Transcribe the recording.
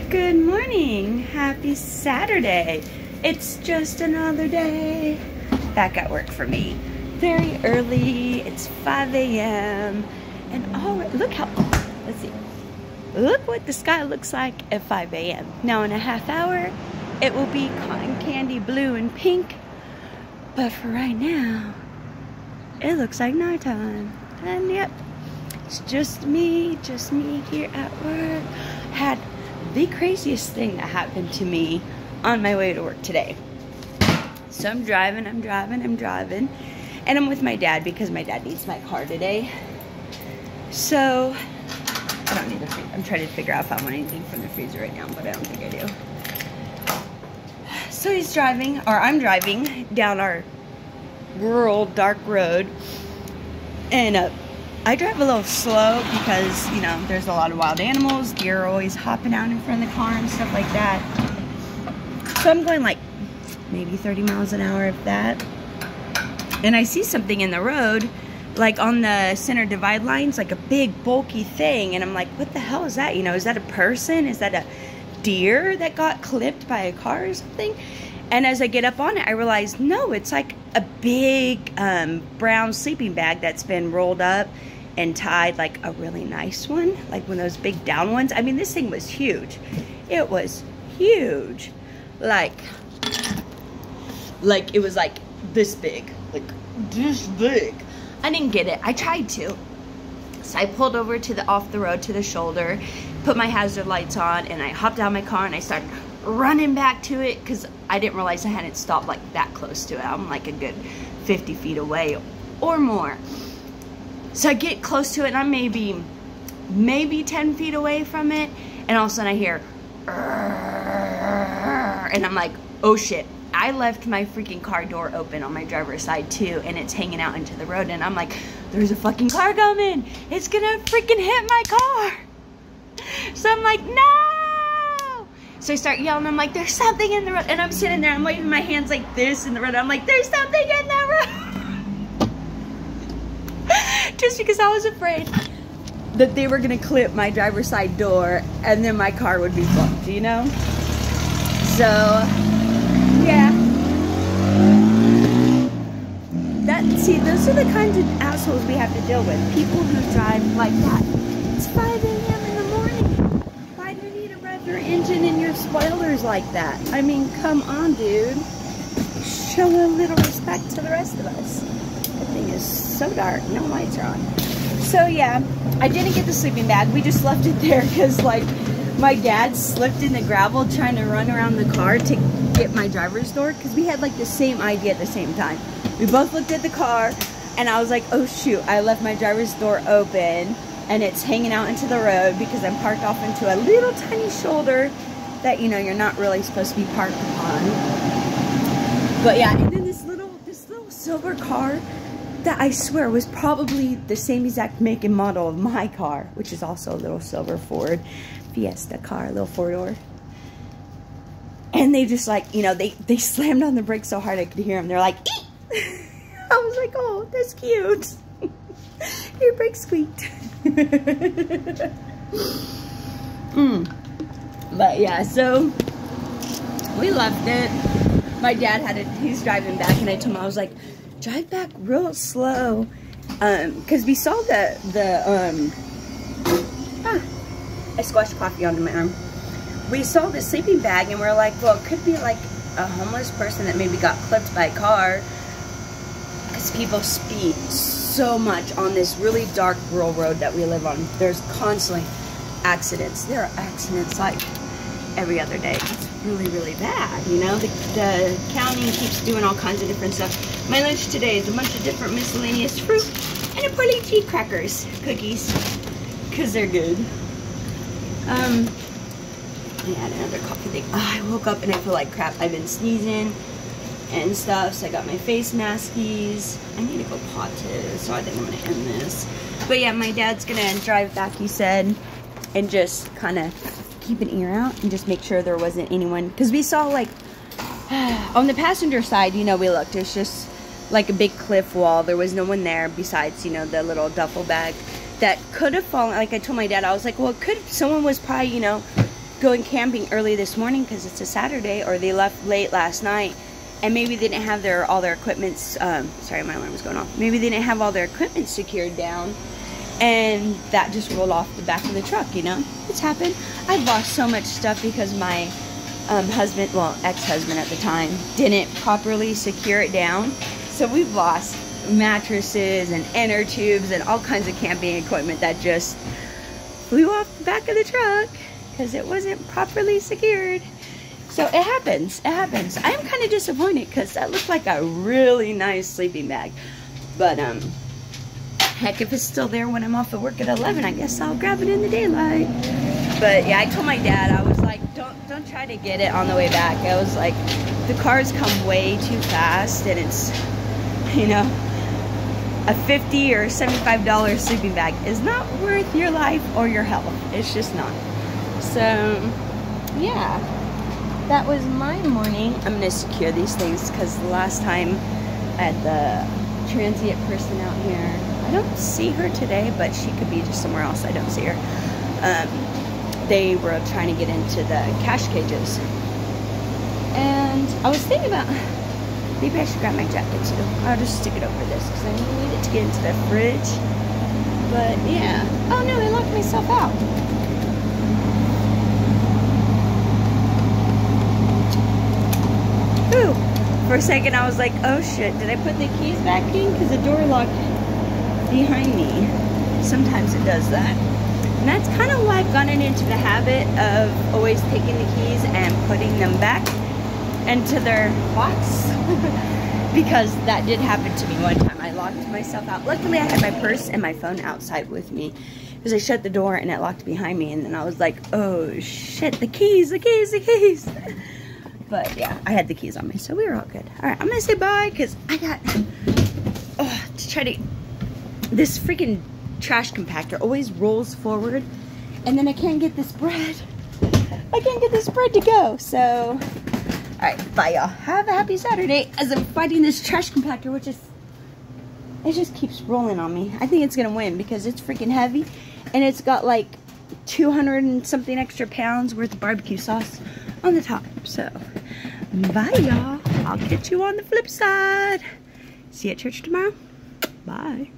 Good morning. Happy Saturday. It's just another day back at work for me. Very early. It's 5 a.m. and look how, let's see. Look what the sky looks like at 5 a.m. Now in a half hour, it will be cotton candy blue and pink. But for right now, it looks like nighttime. And yep, it's just me here at work. Had the craziest thing that happened to me on my way to work today. So I'm driving, and I'm with my dad because my dad needs my car today. So I don't need to. I'm trying to figure out if I want anything from the freezer right now, but I don't think I do. So he's driving, or I'm driving down our rural dark road, and I drive a little slow because, you know, there's a lot of wild animals. Deer are always hopping out in front of the car and stuff like that. So I'm going like maybe 30 miles an hour, if that. And I see something in the road, like on the center divide lines, like a big bulky thing. And I'm like, what the hell is that? You know, is that a person? Is that a deer that got clipped by a car or something? And as I get up on it, I realize, no, it's like a big brown sleeping bag that's been rolled up and tied, like a really nice one, like one of those big down ones. I mean, this thing was huge. It was huge. Like it was like this big, like this big. I didn't get it. I tried to. So I pulled over to the off the road to the shoulder, put my hazard lights on, and I hopped out of my car and I started running back to it because I didn't realize I hadn't stopped like that close to it. I'm like a good 50 feet away or more. So I get close to it and I'm maybe 10 feet away from it, and all of a sudden I hear and I'm like, oh shit, I left my freaking car door open on my driver's side too, and it's hanging out into the road, and I'm like, there's a fucking car coming, it's gonna freaking hit my car. So I'm like, no. So I start yelling, I'm like, there's something in the road, and I'm sitting there, I'm waving my hands like this in the road, I'm like, there's something in the road. Just because I was afraid that they were gonna clip my driver's side door and then my car would be fucked, you know? So, yeah. See, those are the kinds of assholes we have to deal with. People who drive like that. It's 5 a.m. in the morning. Why do you need to rev your engine and your spoilers like that? I mean, come on, dude. Show a little respect to the rest of us. The thing is so dark, no lights are on. So yeah, I didn't get the sleeping bag. We just left it there because, like, my dad slipped in the gravel trying to run around the car to get my driver's door, because we had like the same idea at the same time. We both looked at the car and I was like, oh shoot, I left my driver's door open and it's hanging out into the road because I'm parked off into a little tiny shoulder that, you know, you're not really supposed to be parked upon. But yeah, and then this little silver car that I swear was probably the same exact make and model of my car, which is also a little silver Ford Fiesta car, a little four-door. And they just, like, you know, they slammed on the brakes so hard I could hear them. They're like, eek! I was like, oh, that's cute. Your brake squeaked. But yeah, so we left it. My dad he's driving back, and I told him, I was like, drive back real slow, because we saw I squashed coffee onto my arm. We saw the sleeping bag, and we're like, well, it could be like a homeless person that maybe got clipped by a car, because people speed so much on this really dark rural road that we live on. There's constantly accidents. There are accidents like every other day. It's really, really bad, you know? The county keeps doing all kinds of different stuff. My lunch today is a bunch of different miscellaneous fruit and a pudding cheese crackers, cookies, because they're good. I had another coffee thing. Oh, I woke up and I feel like crap. I've been sneezing and stuff, so I got my face maskies. I need to go potty, so I think I'm gonna end this. But yeah, my dad's gonna drive back, he said, and just kind of keep an ear out and just make sure there wasn't anyone, because we saw, like, on the passenger side, you know, we looked, it's just like a big cliff wall. There was no one there besides, you know, the little duffel bag that could have fallen. Like I told my dad, I was like, well, someone was probably, you know, going camping early this morning because it's a Saturday, or they left late last night, and maybe they didn't have all their equipment, sorry, my alarm was going off. Maybe they didn't have all their equipment secured down, and that just rolled off the back of the truck, you know? It's happened. I've lost so much stuff because my husband, well, ex-husband at the time, didn't properly secure it down. So we've lost mattresses and inner tubes and all kinds of camping equipment that just flew off the back of the truck because it wasn't properly secured. So it happens. It happens. I am kind of disappointed because that looked like a really nice sleeping bag. But heck, if it's still there when I'm off of work at 11, I guess I'll grab it in the daylight. But yeah, I told my dad, I was like, don't try to get it on the way back. I was like, the cars come way too fast, and it's, you know, a $50 or $75 sleeping bag is not worth your life or your health. It's just not. So yeah, that was my morning. I'm gonna secure these things because the last time I had the transient person out here, I don't see her today, but she could be just somewhere else. I don't see her. They were trying to get into the cash cages, and I was thinking about maybe I should grab my jacket too. I'll just stick it over this because I need it to get into the fridge. But yeah. Oh no, I locked myself out. Ooh. For a second I was like, oh shit, did I put the keys back in? Because the door locked behind me. Sometimes it does that. And that's kind of why I've gotten into the habit of always taking the keys and putting them back into their box. Because that did happen to me one time. I locked myself out. Luckily I had my purse and my phone outside with me, because I shut the door and it locked behind me, and then I was like, oh shit, the keys. But yeah, I had the keys on me, so we were all good. Alright, I'm gonna say bye because I got to try to, this freaking trash compactor always rolls forward, and then I can't get this bread. I can't get this bread to go. So alright, bye y'all. Have a happy Saturday as I'm fighting this trash compactor, which is, it just keeps rolling on me. I think it's gonna win because it's freaking heavy, and it's got like 200 and something extra pounds worth of barbecue sauce on the top. So bye y'all. I'll catch you on the flip side. See you at church tomorrow. Bye.